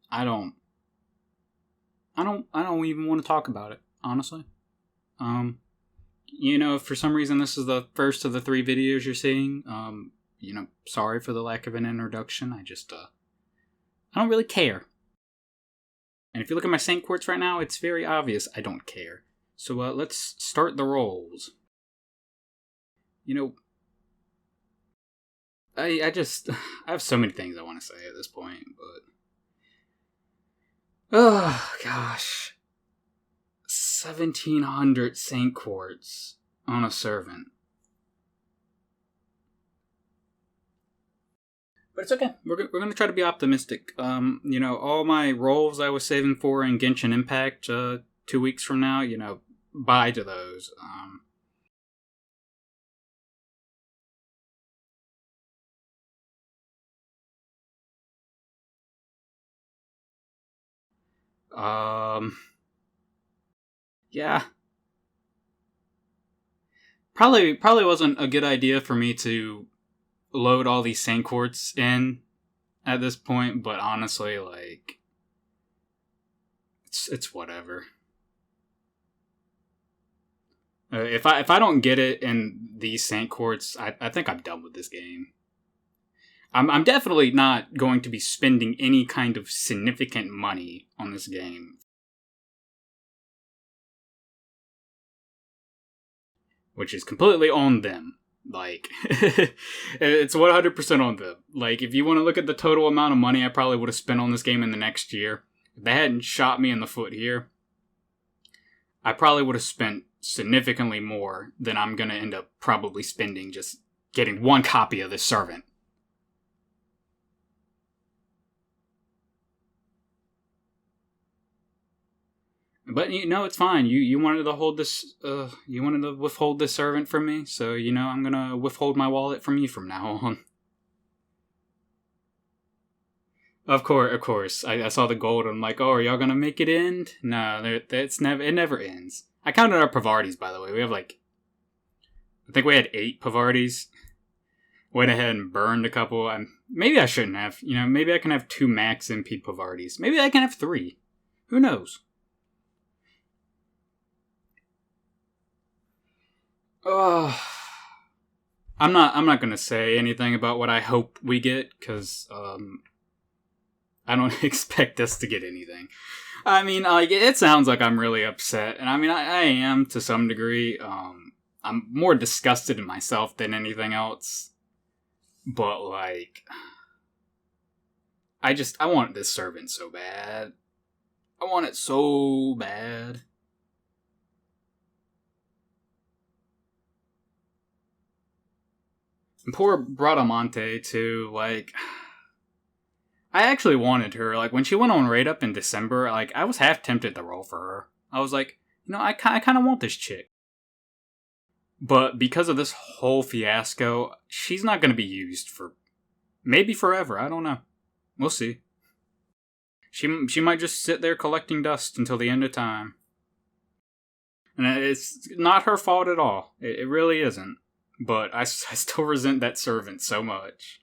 I don't. I don't even want to talk about it, honestly. If for some reason this is the first of the 3 videos you're seeing, sorry for the lack of an introduction. I don't really care. And if you look at my Saint Quartz right now, it's very obvious I don't care. So let's start the rolls. I have so many things I want to say at this point, but oh gosh, 1,700 Saint Quartz on a servant. But it's okay. We're gonna try to be optimistic. All my rolls I was saving for in Genshin Impact 2 weeks from now, bye to those. Yeah. Probably wasn't a good idea for me to load all these Saint Quartz in at this point, but honestly, like, it's whatever. If I don't get it in these Saint Quartz, I think I'm done with this game. I'm definitely not going to be spending any kind of significant money on this game. Which is completely on them. Like, it's 100% on them. Like, if you want to look at the total amount of money I probably would have spent on this game in the next year, if they hadn't shot me in the foot here, I probably would have spent significantly more than I'm going to end up probably spending just getting 1 copy of this servant. But it's fine. You wanted to hold this. You wanted to withhold this servant from me, so I'm gonna withhold my wallet from you from now on. Of course. I saw the gold. And I'm like, oh, are y'all gonna make it end? No, it never ends. I counted our Pavartis, by the way. We have I think we had 8 Pavartis. Went ahead and burned a couple. Maybe I shouldn't have. Maybe I can have 2 max MP Pavartis. Maybe I can have 3. Who knows? Oh, I'm not gonna say anything about what I hope we get, because I don't expect us to get anything. I mean, it sounds like I'm really upset, and I mean, I am to some degree. I'm more disgusted in myself than anything else. But I want this servant so bad. I want it so bad. And poor Bradamante, too, I actually wanted her. When she went on raid up in December, I was half tempted to roll for her. I was like, I kind of want this chick. But because of this whole fiasco, she's not going to be used for maybe forever. I don't know. We'll see. She might just sit there collecting dust until the end of time. And it's not her fault at all. It really isn't. But I still resent that servant so much.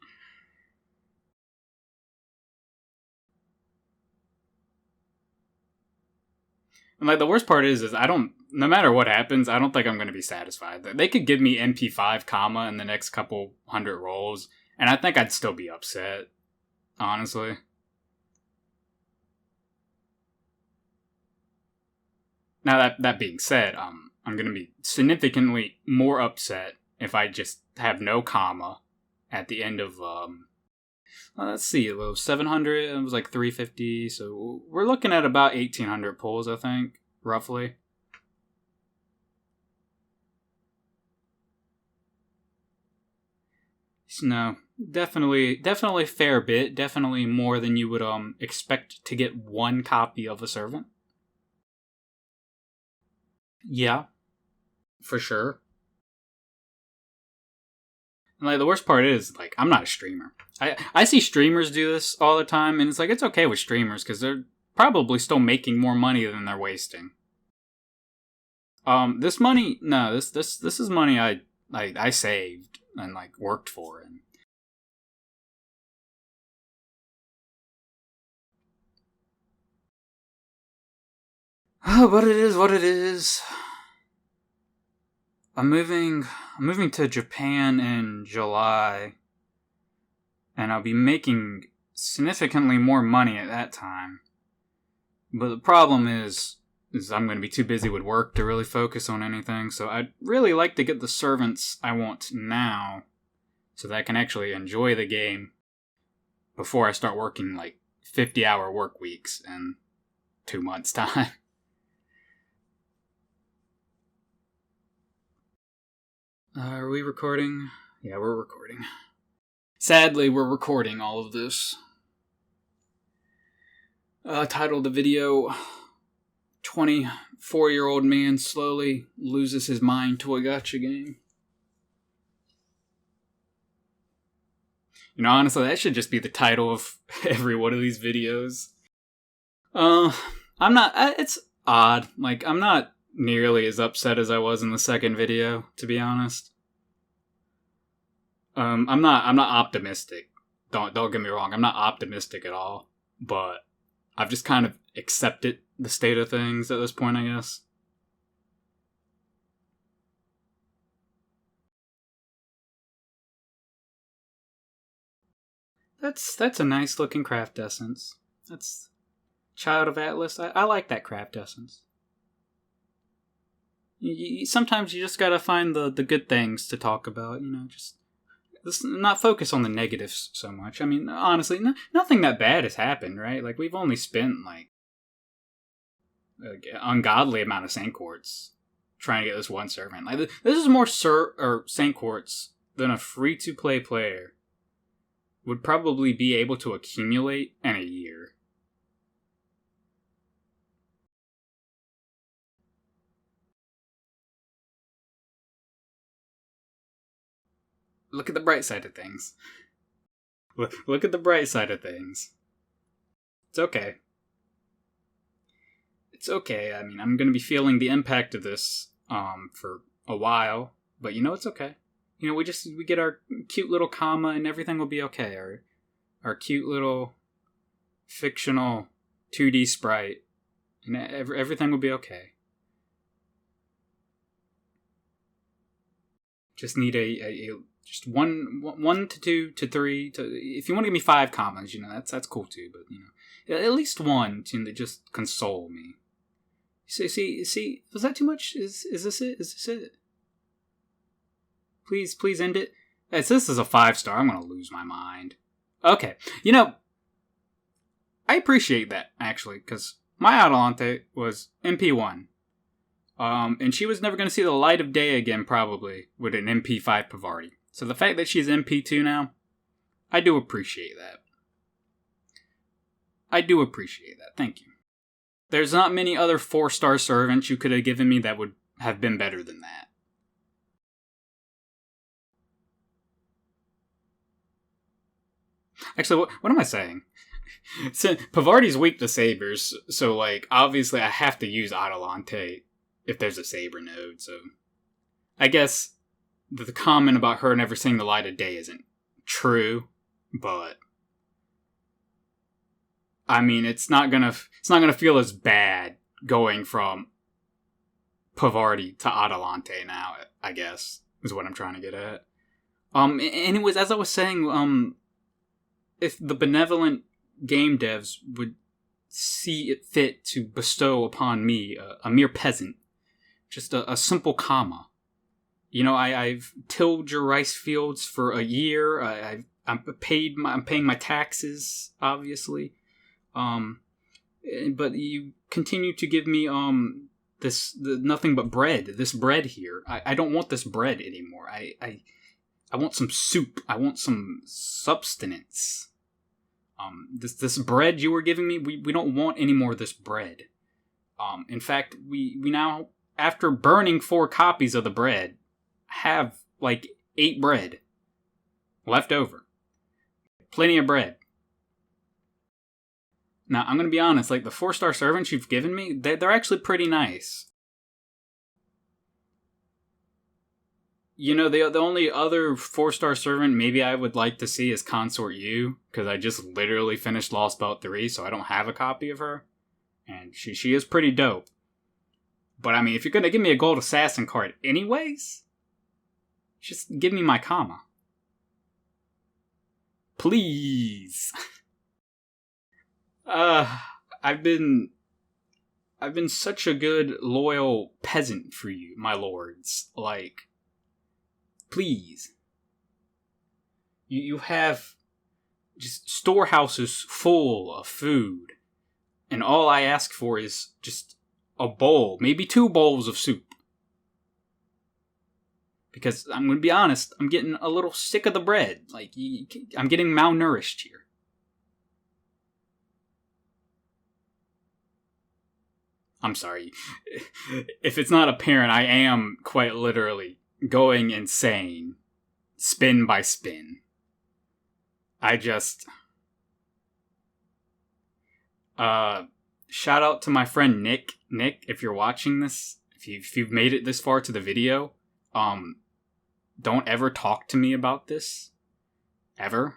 And the worst part is no matter what happens, I don't think I'm going to be satisfied. They could give me MP5 comma in the next couple 100 rolls, and I think I'd still be upset. Honestly. Now that being said, I'm going to be significantly more upset if I just have no comma at the end of, let's see, it was 700, it was 350, so we're looking at about 1,800 pulls, I think, roughly. So no, definitely a fair bit, definitely more than you would expect to get 1 copy of a servant. Yeah, for sure. And the worst part is, I'm not a streamer. I see streamers do this all the time, and it's okay with streamers, because they're probably still making more money than they're wasting. This money, no, this is money I saved and worked for, and Oh, but it is what it is. I'm moving to Japan in July, and I'll be making significantly more money at that time. But the problem is I'm going to be too busy with work to really focus on anything, so I'd really like to get the servants I want now, so that I can actually enjoy the game before I start working like 50-hour work weeks in 2 months' time. Are we recording? Yeah, we're recording. Sadly, we're recording all of this. Titled the video, 24-year-old man slowly loses his mind to a gacha game. You know, honestly, that should just be the title of every one of these videos. It's odd. Like, I'm not nearly as upset as I was in the second video, to be honest. I'm not optimistic. Don't get me wrong, I'm not optimistic at all. But I've just kind of accepted the state of things at this point, I guess. That's a nice looking craft essence. That's Child of Atlas. I like that craft essence. Sometimes you just gotta find the good things to talk about, you know, just let's not focus on the negatives so much. I mean, honestly, nothing that bad has happened, right? Like, we've only spent, like, an ungodly amount of Saint Quartz trying to get this one servant. Like, this is more Saint Quartz than a free-to-play player would probably be able to accumulate in a year. Look at the bright side of things. Look at the bright side of things. It's okay. It's okay. I mean, I'm going to be feeling the impact of this for a while, but you know, it's okay. You know, we get our cute little comma and everything will be okay. Our cute little fictional 2D sprite, and everything will be okay. Just need just one to 2 to 3 to, if you want to give me 5 commas, you know, that's cool too, but you know, at least one to just console me. See, was that too much? Is this it? Is this it? Please end it. If this is a 5-star, I'm gonna lose my mind. Okay, you know, I appreciate that actually, because my Adelante was MP1. And she was never going to see the light of day again, probably, with an MP5 Pavarti. So the fact that she's MP2 now, I do appreciate that. Thank you. There's not many other 4-star servants you could have given me that would have been better than that. Actually, what am I saying? So, Pavarti's weak to sabers, so, like, obviously I have to use Adelante if there's a saber node, so I guess the comment about her never seeing the light of day isn't true, but I mean, it's not gonna feel as bad going from Pavarti to Adelante now, I guess, is what I'm trying to get at. Anyways, as I was saying, if the benevolent game devs would see it fit to bestow upon me, a mere peasant, just a simple comma. You know, I've tilled your rice fields for a year. I'm paying my taxes, obviously. But you continue to give me nothing but bread. This bread here. I don't want this bread anymore. I want some soup. I want some substance. This bread you were giving me, we don't want any more of this bread. In fact, we now, after burning 4 copies of the bread, have like 8 bread left over. Plenty of bread. Now, I'm going to be honest, like the 4-star servants you've given me, they're actually pretty nice. You know, the only other 4-star servant maybe I would like to see is Consort U, because I just literally finished Lost Belt 3, so I don't have a copy of her. And she is pretty dope. But I mean, if you're gonna give me a gold assassin card anyways, just give me my comma. Please. I've been such a good, loyal peasant for you, my lords. Like, please. You have just storehouses full of food, and all I ask for is just a bowl, maybe 2 bowls of soup. Because I'm going to be honest, I'm getting a little sick of the bread. Like, I'm getting malnourished here. I'm sorry. If it's not apparent, I am quite literally going insane. Spin by spin. I just... shout out to my friend Nick. Nick, if you're watching this, if you've made it this far to the video, don't ever talk to me about this. Ever.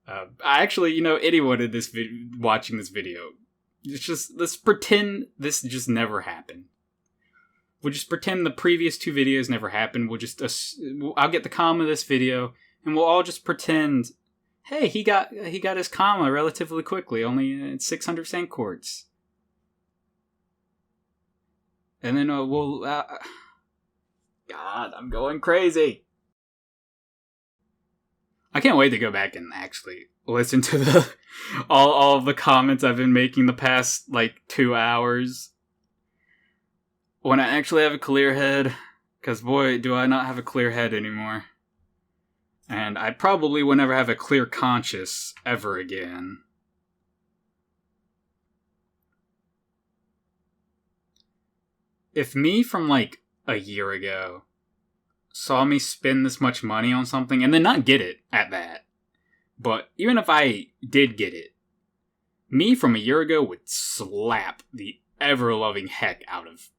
I actually, anyone in this watching this video, let's pretend this just never happened. We'll just pretend the previous 2 videos never happened. I'll get the comma of this video, and we'll all just pretend, hey, he got his comma relatively quickly, only 600 sand quartz. And then we'll... God, I'm going crazy. I can't wait to go back and actually listen to all of the comments I've been making the past, 2 hours. When I actually have a clear head. Because, boy, do I not have a clear head anymore. And I probably will never have a clear conscience ever again. If me from, a year ago saw me spend this much money on something and then not get it at that, but even if I did get it, me from a year ago would slap the ever-loving heck out of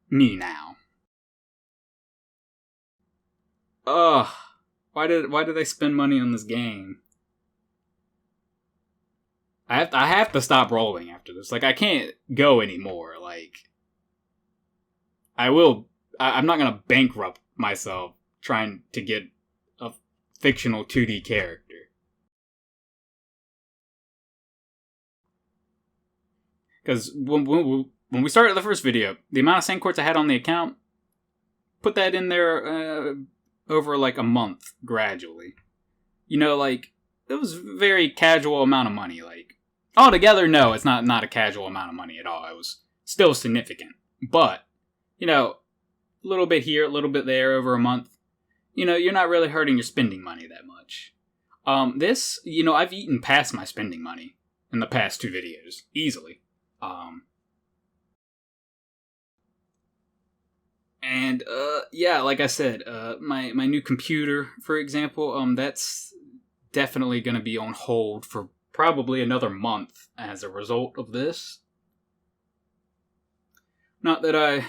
me now. Ugh. Why did I spend money on this game? I have to stop rolling after this. I can't go anymore. I'm not gonna bankrupt myself trying to get a fictional 2D character. Because when we started the first video, the amount of sand quartz I had on the account, put that in there over a month gradually. It was a very casual amount of money. Altogether, no, it's not a casual amount of money at all. It was still significant. But, a little bit here, a little bit there over a month. You're not really hurting your spending money that much. This, I've eaten past my spending money in the past 2 videos. Easily. And, yeah, like I said, my new computer, for example, that's definitely going to be on hold for probably another month as a result of this. Not that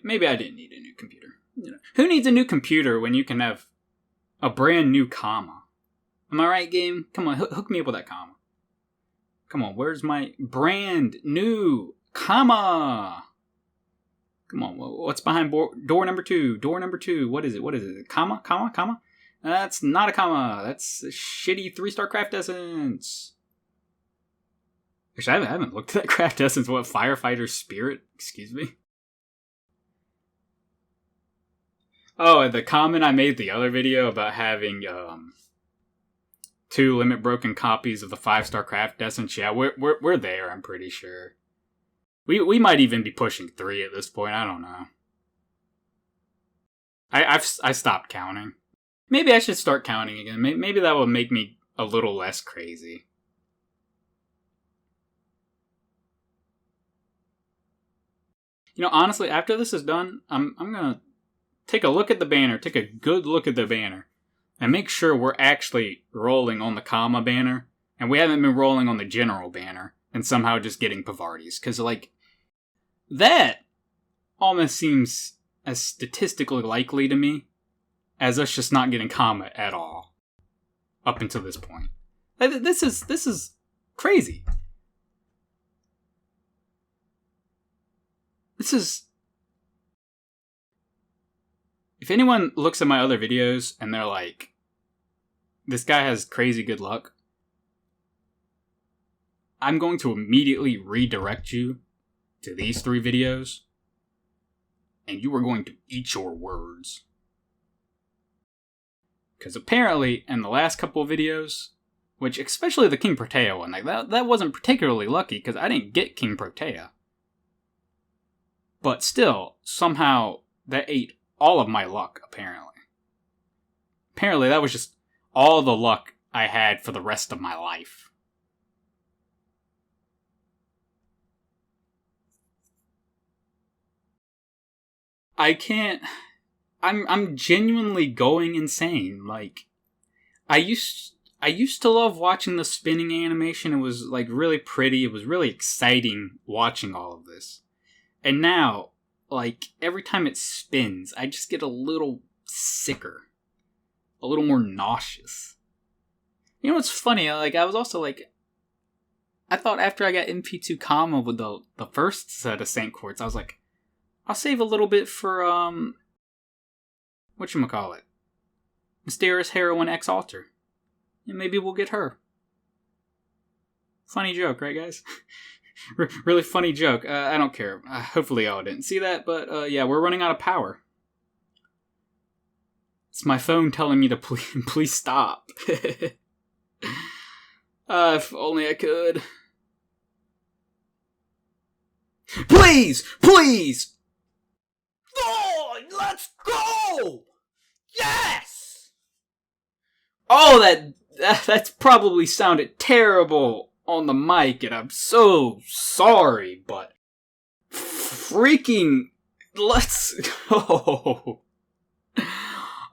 maybe I didn't need a new computer. Who needs a new computer when you can have a brand new comma? Am I right, game? Come on, hook me up with that comma. Come on, where's my brand new comma? Come on, what's behind door number 2? Door number 2, what is it? Comma? That's not a comma. That's a shitty 3-star craft essence. Actually, I haven't looked at that craft essence. What, Firefighter Spirit? Excuse me? Oh, the comment I made the other video about having 2 limit broken copies of the 5-star craft essence. Yeah, we're there, I'm pretty sure. We might even be pushing 3 at this point, I don't know. I stopped counting. Maybe I should start counting again. Maybe that will make me a little less crazy. Honestly, after this is done, I'm gonna take a look at the banner, take a good look at the banner, and make sure we're actually rolling on the comma banner, and we haven't been rolling on the general banner, and somehow just getting Pavardis. Because, that almost seems as statistically likely to me as us just not getting comma at all. Up until this point. This is crazy. This is... If anyone looks at my other videos and they're like, this guy has crazy good luck, I'm going to immediately redirect you to these 3 videos, and you are going to eat your words. Because apparently, in the last couple of videos, which especially the King Protea one, like that wasn't particularly lucky because I didn't get King Protea. But still, somehow, that ate all of my luck, apparently. Apparently, that was just all the luck I had for the rest of my life. I can't... I'm genuinely going insane. Like, I used to love watching the spinning animation. It was, like, really pretty. It was really exciting watching all of this. And now, like, every time it spins, I just get a little sicker. A little more nauseous. You know what's funny? Like, I was also, like... I thought after I got MP2 Kama with the first set of Saint Quartz, I was like, I'll save a little bit for, whatchamacallit? Mysterious Heroine X Alter. And maybe we'll get her. Funny joke, right, guys? Really funny joke. I don't care. Hopefully y'all didn't see that, but yeah, we're running out of power. It's my phone telling me to please stop. If only I could. Please! Please! Oh, let's go! Yes! Oh, that's probably sounded terrible on the mic, and I'm so sorry, but freaking let's go.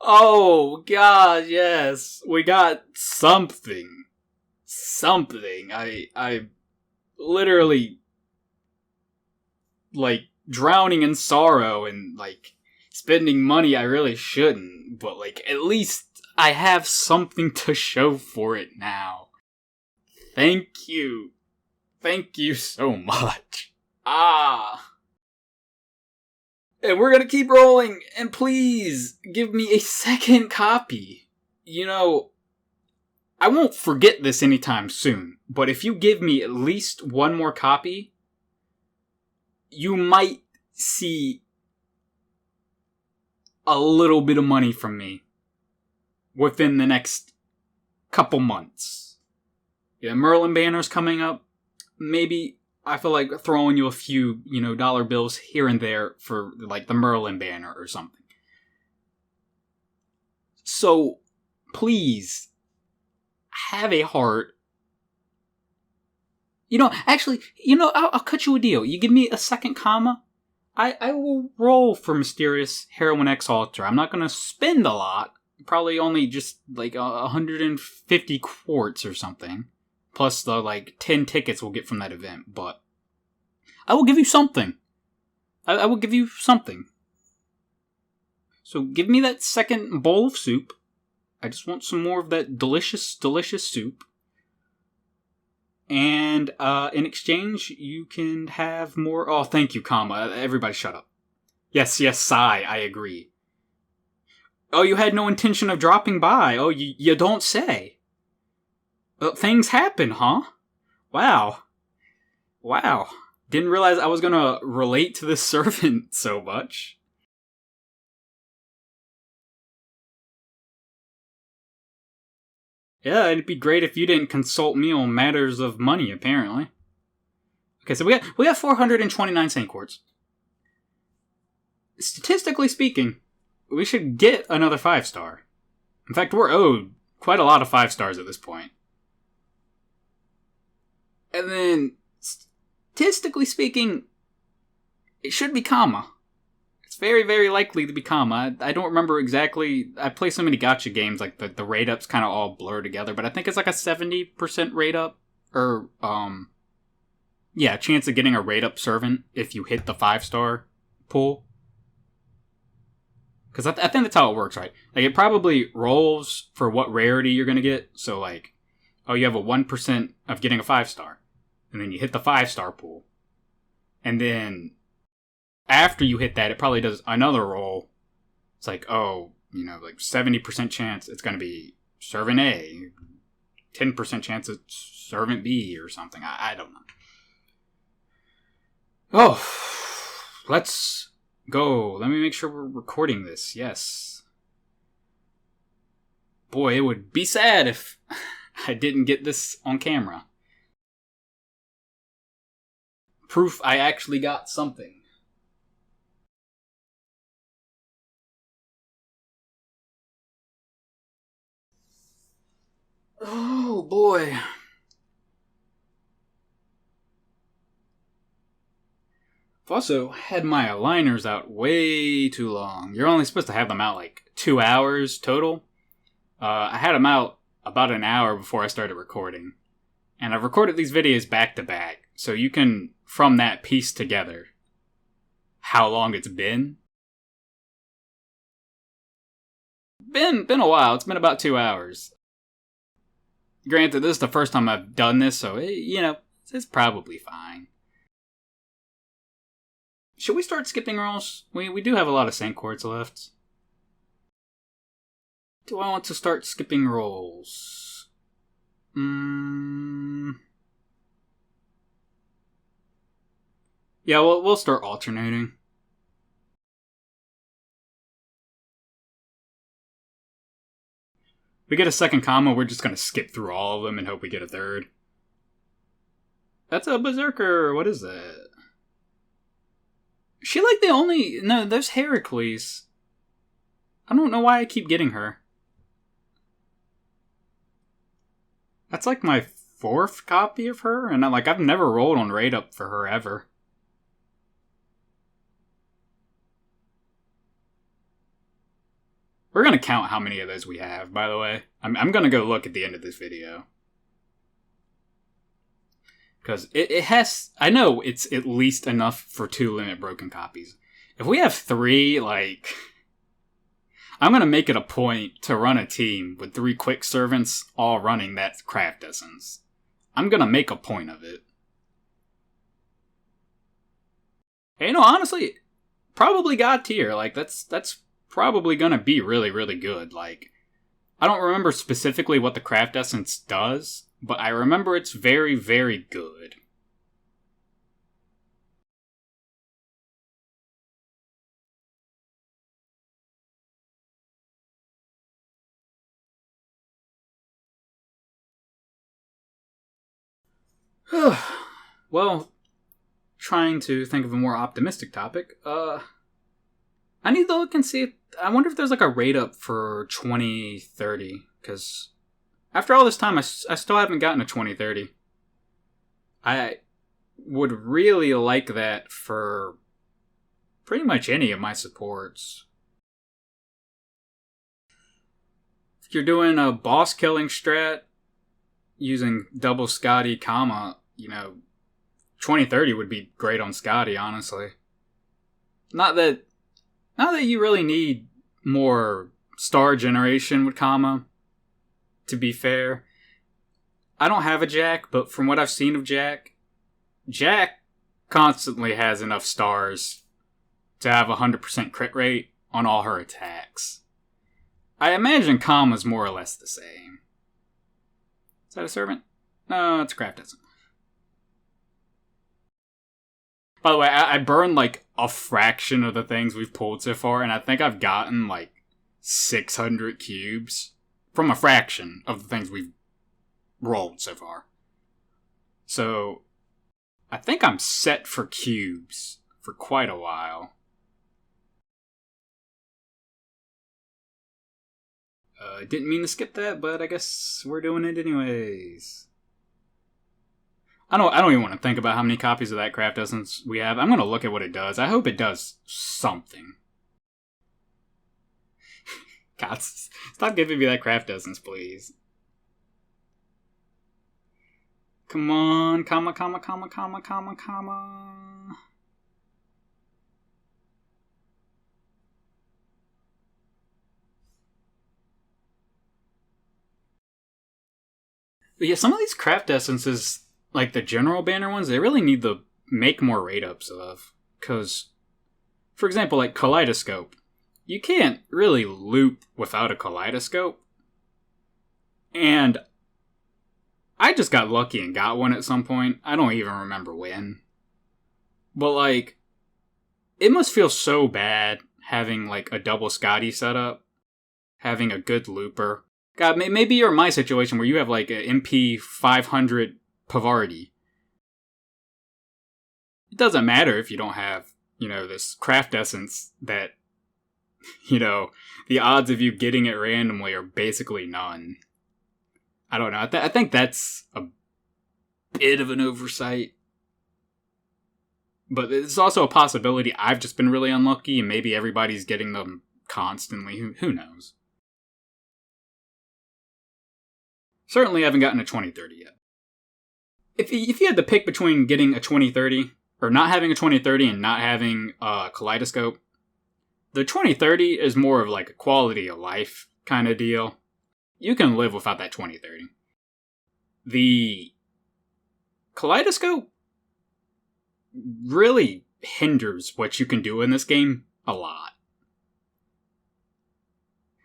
Oh, God, yes. We got something. Something. I literally, like, drowning in sorrow and, like, spending money I really shouldn't. But, like, at least I have something to show for it now. Thank you. Thank you so much. And we're gonna keep rolling, and please, give me a second copy. You know, I won't forget this anytime soon, but if you give me at least one more copy, you might see a little bit of money from me within the next couple months. Yeah, Merlin banner's coming up. Maybe I feel like throwing you a few, dollar bills here and there for, like, the Merlin banner or something. So, please, have a heart. Actually, I'll cut you a deal. You give me a second comma, I will roll for Mysterious Heroine X Alter. I'm not going to spend a lot. Probably only just, like, 150 quartz or something. Plus the, like, 10 tickets we'll get from that event. But I will give you something. I will give you something. So give me that second bowl of soup. I just want some more of that delicious, delicious soup. And in exchange, you can have more... Oh, thank you, comma. Everybody shut up. Yes, sigh. I agree. Oh, you had no intention of dropping by. Oh, you don't say. Things happen, huh? Wow. Didn't realize I was gonna relate to this servant so much. Yeah, it'd be great if you didn't consult me on matters of money, apparently. Okay, so we got 429 Saint Quartz. Statistically speaking, we should get another 5-star. In fact, we're owed quite a lot of 5-stars at this point. And then, statistically speaking, it should be comma. It's very, very likely to be comma. I don't remember exactly. I play so many gacha games, like the rate ups kind of all blur together, but I think it's like a 70% rate up, or, chance of getting a rate up servant if you hit the 5-star pool. Because I think that's how it works, right? Like, it probably rolls for what rarity you're going to get. So, like, you have a 1% of getting a 5-star. And then you hit the 5-star pool. And then after you hit that, it probably does another roll. It's like, oh, you know, like 70% chance it's going to be servant A, 10% chance it's servant B or something. I don't know. Oh, let's go. Let me make sure we're recording this. Yes. Boy, it would be sad if I didn't get this on camera. Proof I actually got something. Oh boy. I've also had my aligners out way too long. You're only supposed to have them out like 2 hours total. I had them out about an hour before I started recording. And I've recorded these videos back to back, so you can, from that, piece together how long it's been. Been a while. It's been about 2 hours. Granted, this is the first time I've done this, so, it's probably fine. Should we start skipping rolls? We do have a lot of St. Quartz left. Do I want to start skipping rolls? Yeah, we'll start alternating. We get a second comma, we're just gonna skip through all of them and hope we get a third. That's a berserker. What is that? She like the only... No, there's Heracles. I don't know why I keep getting her. That's like my 4th copy of her, and I've never rolled on raid up for her ever. We're gonna count how many of those we have, by the way. I'm gonna go look at the end of this video. Because it has... I know it's at least enough for 2 limit broken copies. If we have 3, I'm going to make it a point to run a team with 3 quick servants all running that craft essence. I'm going to make a point of it. Hey, honestly, probably God tier. That's probably going to be really, really good. I don't remember specifically what the craft essence does, but I remember it's very, very good. Well, trying to think of a more optimistic topic, I need to look and see I wonder if there's a rate up for 2030, because after all this time, I still haven't gotten a 2030. I would really like that for pretty much any of my supports. If you're doing a boss killing strat using double Scotty, 2030 would be great on Scotty, honestly. Not that you really need more star generation with comma, to be fair. I don't have a Jack, but from what I've seen of Jack constantly has enough stars to have 100% crit rate on all her attacks. I imagine comma's more or less the same. Is that a servant? No, it's a craft essence. By the way, I burned a fraction of the things we've pulled so far, and I think I've gotten 600 cubes from a fraction of the things we've rolled so far. So, I think I'm set for cubes for quite a while. Didn't mean to skip that, but I guess we're doing it anyways. I don't even want to think about how many copies of that craft essence we have. I'm going to look at what it does. I hope it does something. God, stop giving me that craft essence, please. Come on, comma. But yeah, some of these craft essences, like the general banner ones, they really need to make more raid ups of. Because For example, like Kaleidoscope. You can't really loop without a Kaleidoscope. And I just got lucky and got one at some point. I don't even remember when. But, like, it must feel so bad having, like, a double Scotty setup. Having a good looper. God, maybe you're in my situation where you have, like, an MP500 Pavardi. It doesn't matter if you don't have, this craft essence that, the odds of you getting it randomly are basically none. I don't know. I think that's a bit of an oversight. But it's also a possibility I've just been really unlucky and maybe everybody's getting them constantly. Who knows? Certainly haven't gotten a 2030 yet. If you had to pick between getting a 2030, or not having a 2030 and not having a Kaleidoscope, the 2030 is more of like a quality of life kind of deal. You can live without that 2030. The Kaleidoscope really hinders what you can do in this game a lot.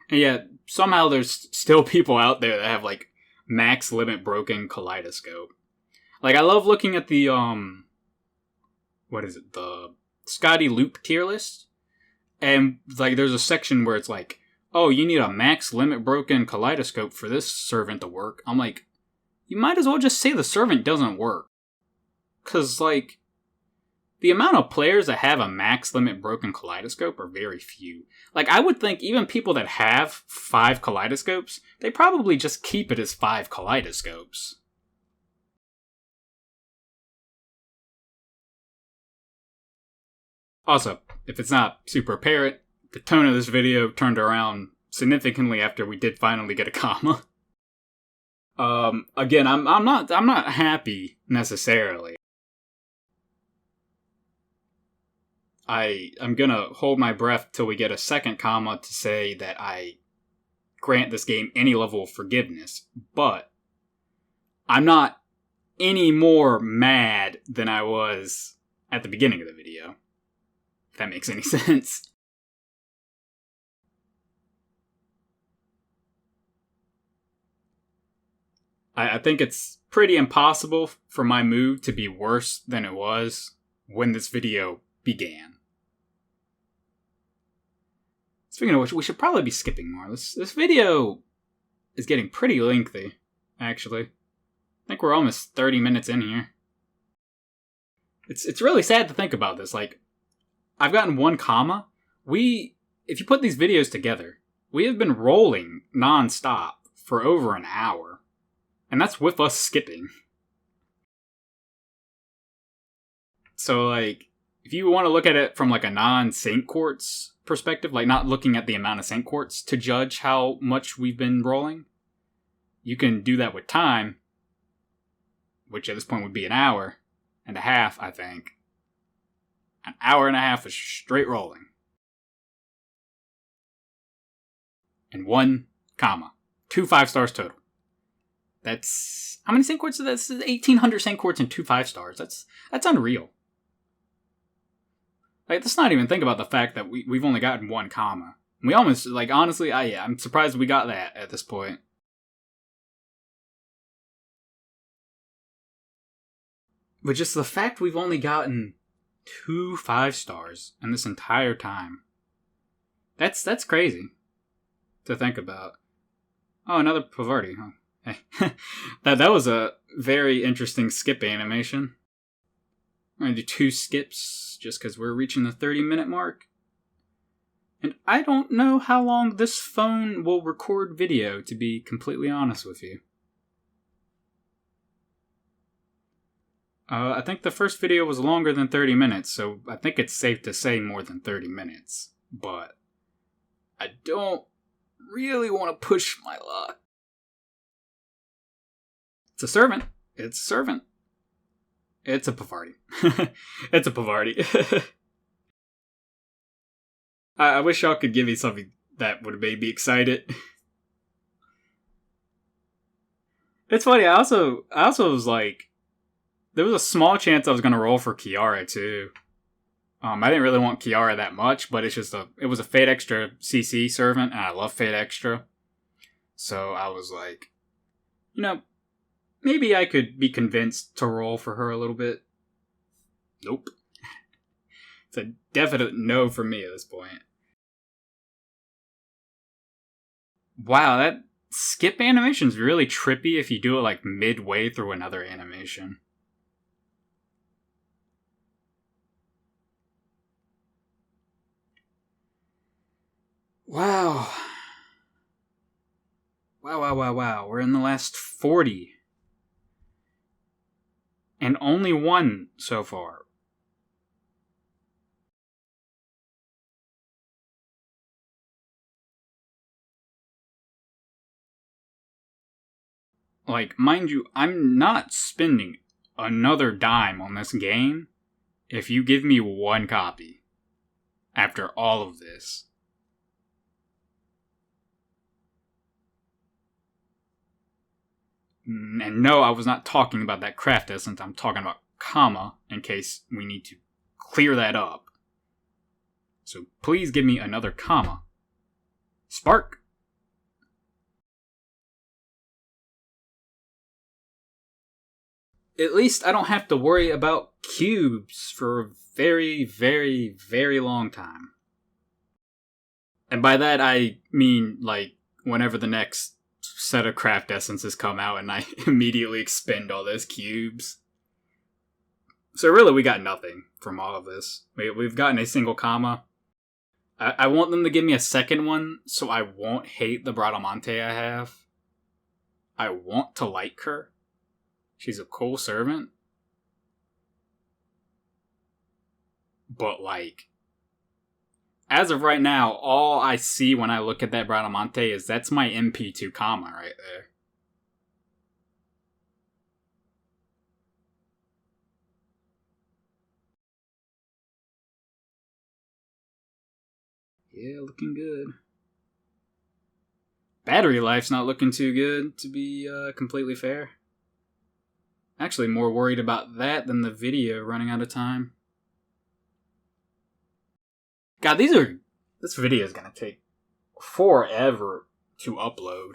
And yet, somehow there's still people out there that have like max limit broken Kaleidoscope. Like, I love looking at the, the Scotty Loop tier list. And, like, there's a section where it's like, oh, you need a max limit broken Kaleidoscope for this servant to work. I'm like, you might as well just say the servant doesn't work. Because, like, the amount of players that have a max limit broken Kaleidoscope are very few. Like, I would think even people that have 5 Kaleidoscopes, they probably just keep it as 5 Kaleidoscopes. Also, if it's not super apparent, the tone of this video turned around significantly after we did finally get a comma. Again, I'm not happy necessarily. I'm gonna hold my breath till we get a second comma to say that I grant this game any level of forgiveness, but I'm not any more mad than I was at the beginning of the video. If that makes any sense. I think it's pretty impossible for my mood to be worse than it was when this video began. Speaking of which, we should probably be skipping more. This video is getting pretty lengthy, actually. I think we're almost 30 minutes in here. It's really sad to think about this. Like, I've gotten 1 comma. If you put these videos together, we have been rolling non-stop for over an hour. And that's with us skipping. So, like, if you want to look at it from, like, a non-Saint Quartz perspective, like, not looking at the amount of Saint Quartz to judge how much we've been rolling, you can do that with time, which at this point would be an hour and a half, I think. An hour and a half of straight rolling. And 1 comma. 2 5 stars total. That's... How many Saint Quartz is that? This is 1,800 Saint Quartz and 2 5 stars. That's unreal. Like, let's not even think about the fact that we've only gotten 1 comma. We almost, like, honestly, I'm surprised we got that at this point. But just the fact we've only gotten 2 5 stars in this entire time. That's crazy to think about. Oh, another Pavardi, huh? Hey. that was a very interesting skip animation. I'm going to do 2 skips just because we're reaching the 30-minute mark. And I don't know how long this phone will record video, to be completely honest with you. I think the first video was longer than 30 minutes, so I think it's safe to say more than 30 minutes. But I don't really want to push my luck. It's a servant. It's a servant. It's a Pavardi. It's a Pavardi. I wish y'all could give me something that would have made me excited. It's funny, I also was like, there was a small chance I was going to roll for Kiara, too. I didn't really want Kiara that much, but it was a Fate Extra CC servant, and I love Fate Extra. So I was like, maybe I could be convinced to roll for her a little bit. Nope. It's a definite no for me at this point. Wow, that skip animation's really trippy if you do it like midway through another animation. Wow. Wow. We're in the last 40. And only one so far. Like, mind you, I'm not spending another dime on this game if you give me one copy after all of this. And no, I was not talking about that craft essence, I'm talking about Kama, in case we need to clear that up. So please give me another Kama. Spark! At least I don't have to worry about cubes for a very, very, very long time. And by that I mean, like, whenever the next set of craft essences come out and I immediately expend all those cubes. So really we got nothing from all of this. We've gotten a single Kama. I want them to give me a second one so I won't hate the Bradamante I have. I want to like her. She's a cool servant. But, like, as of right now, all I see when I look at that Bradamante is that's my MP2 Kama right there. Yeah, looking good. Battery life's not looking too good, to be completely fair. Actually, more worried about that than the video running out of time. God, this video is gonna take forever to upload.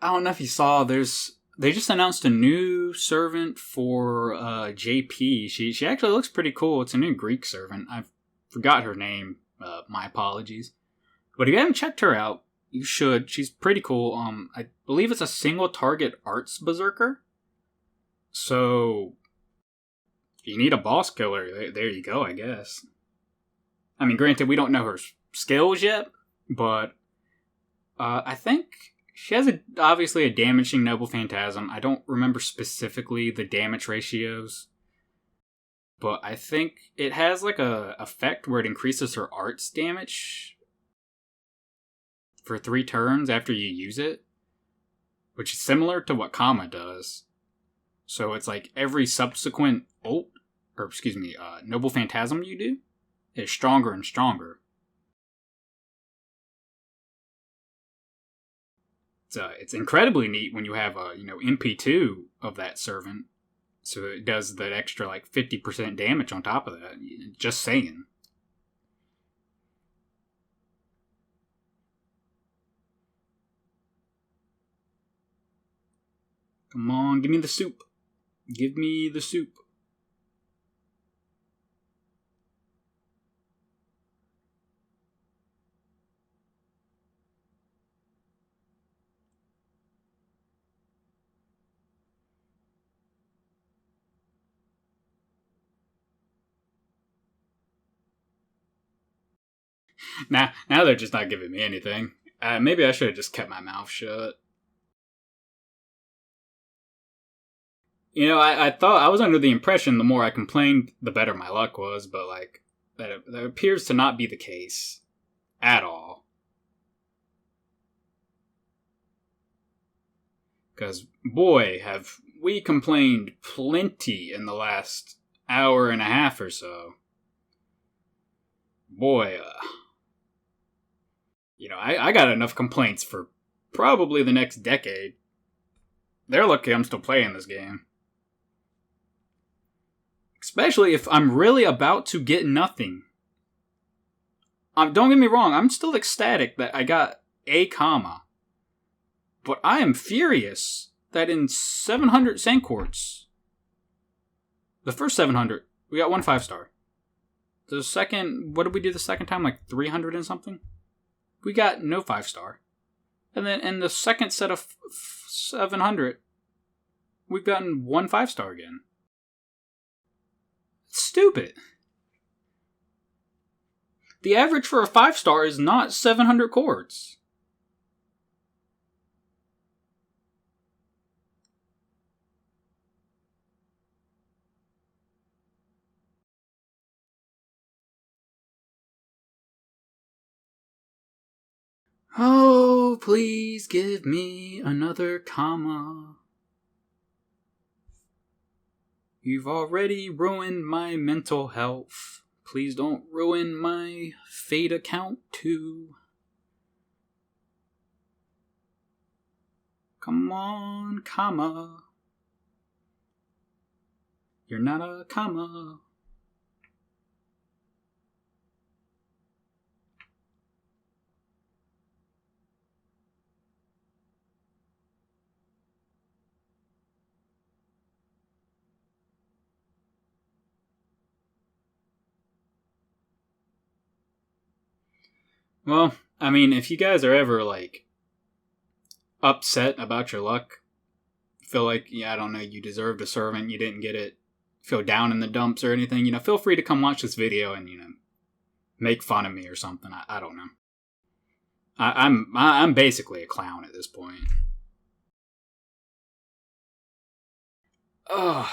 I don't know if you saw, they just announced a new servant for JP. She actually looks pretty cool. It's a new Greek servant. I forgot her name. My apologies. But if you haven't checked her out, you should. She's pretty cool. I believe it's a single target arts berserker. So if you need a boss killer, there you go, I guess. I mean, granted, we don't know her skills yet, but I think she has obviously a damaging Noble Phantasm. I don't remember specifically the damage ratios, but I think it has like a effect where it increases her arts damage for 3 turns after you use it, which is similar to what Kama does. So it's like every subsequent Noble Phantasm you do is stronger and stronger. It's incredibly neat when you have a MP2 of that servant, so it does that extra like 50% damage on top of that. Just saying. Come on, give me the soup. Give me the soup. Now they're just not giving me anything. Maybe I should have just kept my mouth shut. I thought I was under the impression the more I complained, the better my luck was, but like that appears to not be the case at all. Because boy, have we complained plenty in the last hour and a half or so. Boy, I got enough complaints for probably the next decade. They're lucky I'm still playing this game. Especially if I'm really about to get nothing. Don't get me wrong, I'm still ecstatic that I got a comma. But I am furious that in 700 sand quartz, the first 700, we got 1 5-star. The second, what did we do the second time? Like 300 and something? We got no 5-star. And then in the second set of 700, we've gotten 1 5-star again. It's stupid. The average for a 5-star is not 700 quartz. Oh, please give me another comma. You've already ruined my mental health. Please don't ruin my Fate account too. Come on, comma. You're not a comma. Well, I mean, if you guys are ever, upset about your luck, feel like, I don't know, you deserved a servant, you didn't get it, feel down in the dumps or anything, feel free to come watch this video and, make fun of me or something. I don't know. I'm basically a clown at this point. Ugh.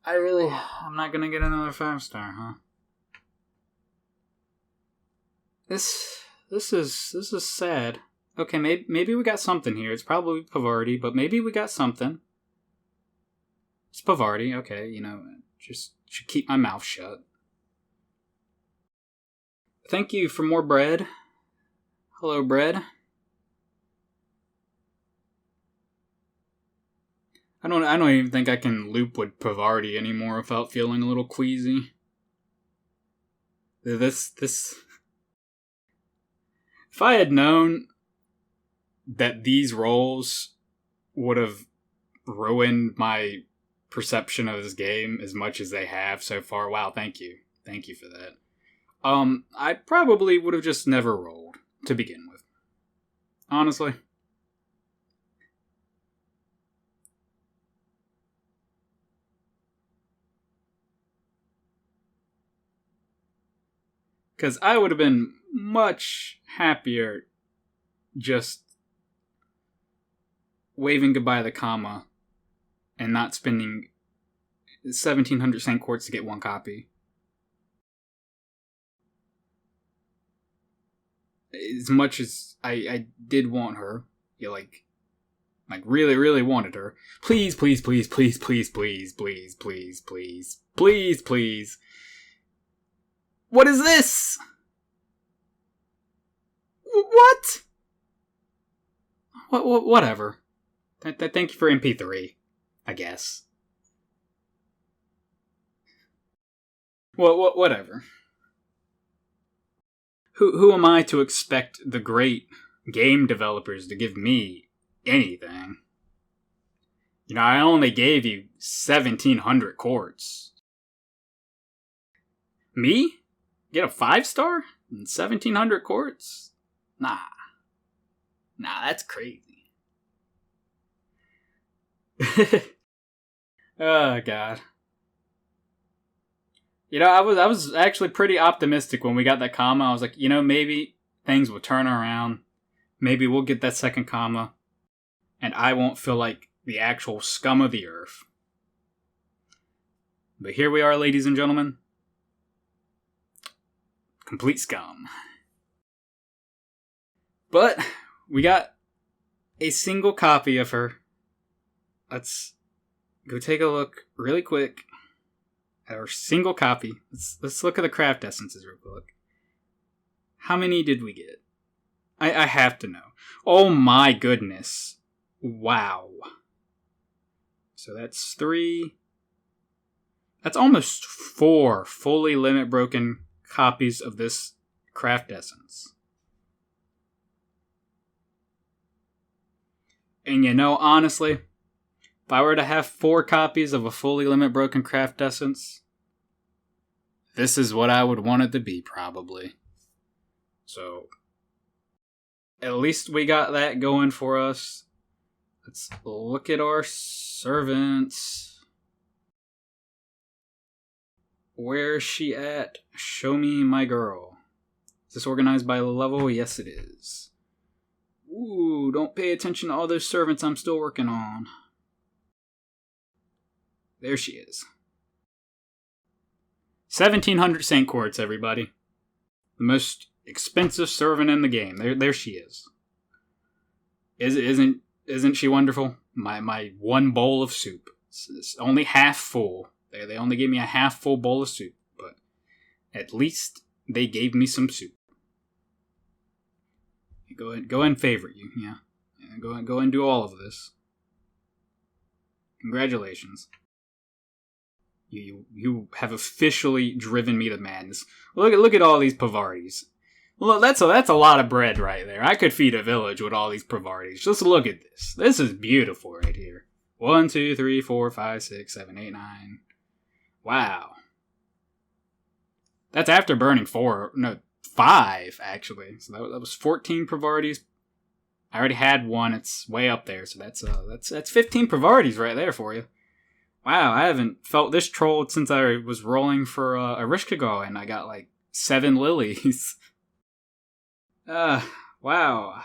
I'm not gonna get another 5-star, huh? This is sad. Okay, maybe we got something here. It's probably Pavarti, but maybe we got something. It's Pavarti, okay, just should keep my mouth shut. Thank you for more bread. Hello, bread. I don't even think I can loop with Pavarti anymore without feeling a little queasy. This... If I had known that these rolls would have ruined my perception of this game as much as they have so far, wow, thank you. Thank you for that. I probably would have just never rolled to begin with. Honestly. Because I would have been much happier just waving goodbye to the comma and not spending 1,700 sand quartz to get 1 copy. As much as I did want her, really, really wanted her. Please, please, please, please, please, please, please, please, please, please, please. What is this? What? Whatever. Thank you for MP3, I guess. Well, whatever. Who am I to expect the great game developers to give me anything? I only gave you 1,700 quartz. Me? Get a 5-star? And 1,700 quartz? Nah, that's crazy. Oh, God. I was actually pretty optimistic when we got that comma. I was like, maybe things will turn around. Maybe we'll get that second comma. And I won't feel like the actual scum of the earth. But here we are, ladies and gentlemen. Complete scum. But we got a single copy of her. Let's go take a look really quick at our single copy. Let's look at the craft essences real quick. How many did we get? I have to know. Oh my goodness. Wow. So that's 3. That's almost 4 fully limit broken copies of this craft essence. And you know, honestly, if I were to have 4 copies of a fully limit broken craft essence, this is what I would want it to be, probably. So, at least we got that going for us. Let's look at our servants. Where's she at? Show me my girl. Is this organized by level? Yes, it is. Ooh, don't pay attention to all those servants I'm still working on. There she is. 1,700 St. Quartz, everybody. The most expensive servant in the game. There she is. Isn't she wonderful? My one bowl of soup. It's only half full. They only gave me a half full bowl of soup, but at least they gave me some soup. Go ahead and favorite you, yeah. Go ahead and do all of this. Congratulations. You have officially driven me to madness. Look at all these Pavardis. Well, that's a lot of bread right there. I could feed a village with all these Pavardis. Just look at this. This is beautiful right here. 1, 2, 3, 4, 5, 6, 7, 8, 9. Wow. That's after burning 5 actually. So that was 14 Pavardis. I already had one. It's way up there. So that's 15 Pavardis right there for you. Wow, I haven't felt this trolled since I was rolling for a Rishkago and I got like 7 lilies. Wow.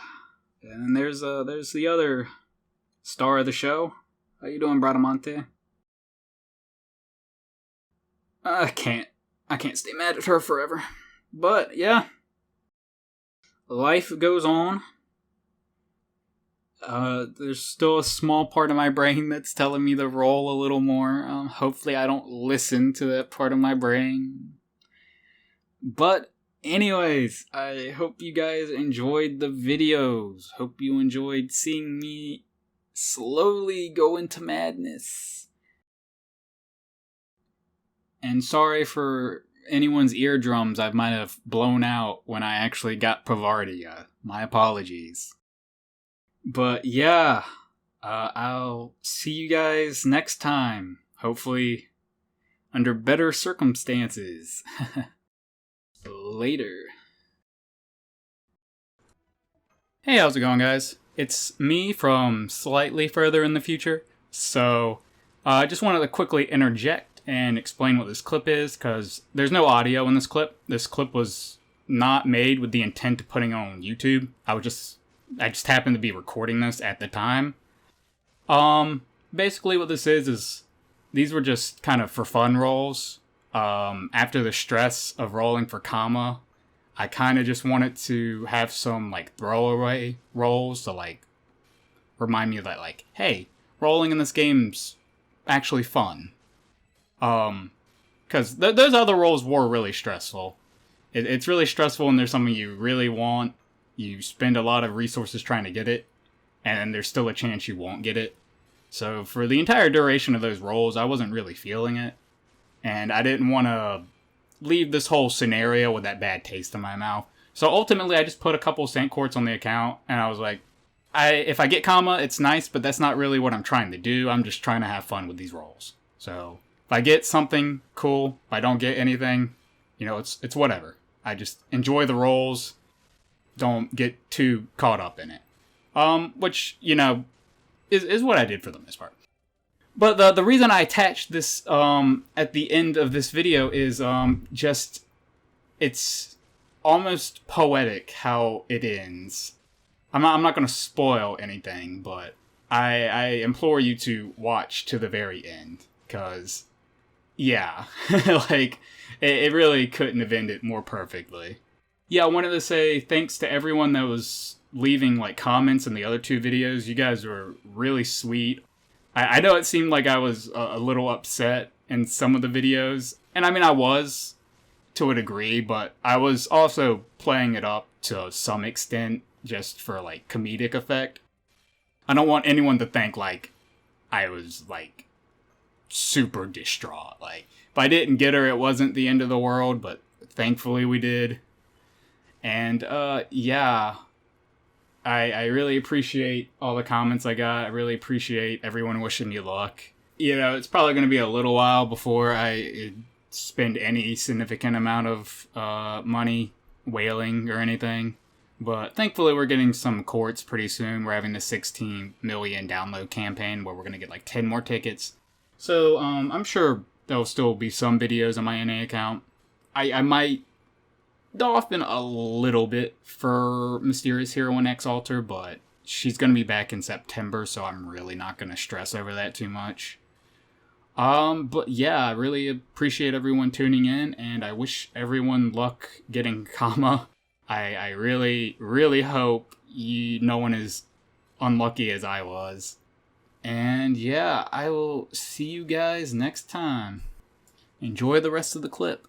And there's the other star of the show. How you doing, Bradamante? I can't stay mad at her forever. But yeah, life goes on. There's still a small part of my brain that's telling me to roll a little more. Hopefully I don't listen to that part of my brain. But anyways, I hope you guys enjoyed the videos. Hope you enjoyed seeing me slowly go into madness. And sorry for anyone's eardrums I might have blown out when I actually got Pavardia. My apologies. But yeah, I'll see you guys next time. Hopefully under better circumstances. Later. Hey, how's it going, guys? It's me from slightly further in the future. So, I just wanted to quickly interject and explain what this clip is, because there's no audio in this clip. This clip was not made with the intent of putting on YouTube. I just happened to be recording this at the time. Basically what this is these were just kind of for fun rolls. After the stress of rolling for Kama, I kind of just wanted to have some, like, throwaway rolls to, like, remind me that, like, hey, rolling in this game's actually fun. Because those other rolls were really stressful. It's really stressful when there's something you really want. You spend a lot of resources trying to get it, and there's still a chance you won't get it. So for the entire duration of those rolls, I wasn't really feeling it. And I didn't want to leave this whole scenario with that bad taste in my mouth. So ultimately, I just put a couple St. Quartz on the account, and I was like, if I get Kama, it's nice, but that's not really what I'm trying to do. I'm just trying to have fun with these rolls. So if I get something, cool. If I don't get anything, it's whatever. I just enjoy the rolls. Don't get too caught up in it. Which, is what I did for the most part. But the reason I attached this at the end of this video is just it's almost poetic how it ends. I'm not going to spoil anything, but I implore you to watch to the very end, because yeah, like it really couldn't have ended more perfectly. Yeah, I wanted to say thanks to everyone that was leaving like comments in the other 2 videos. You guys were really sweet. I know it seemed like I was a little upset in some of the videos, and I mean I was to a degree, but I was also playing it up to some extent just for like comedic effect. I don't want anyone to think like I was like super distraught. Like if I didn't get her, it wasn't the end of the world, but thankfully we did. And yeah, I really appreciate all the comments I got. I really appreciate everyone wishing me luck. You know, it's probably going to be a little while before I spend any significant amount of money whaling or anything. But thankfully we're getting some Quartz pretty soon. We're having the 16 million download campaign where we're going to get like 10 more tickets. So I'm sure there'll still be some videos on my NA account. I might off in a little bit for Mysterious Heroine X Alter, but she's going to be back in September, so I'm really not going to stress over that too much. But yeah, I really appreciate everyone tuning in, and I wish everyone luck getting Kama. I really, really hope no one is unlucky as I was. And yeah, I will see you guys next time. Enjoy the rest of the clip.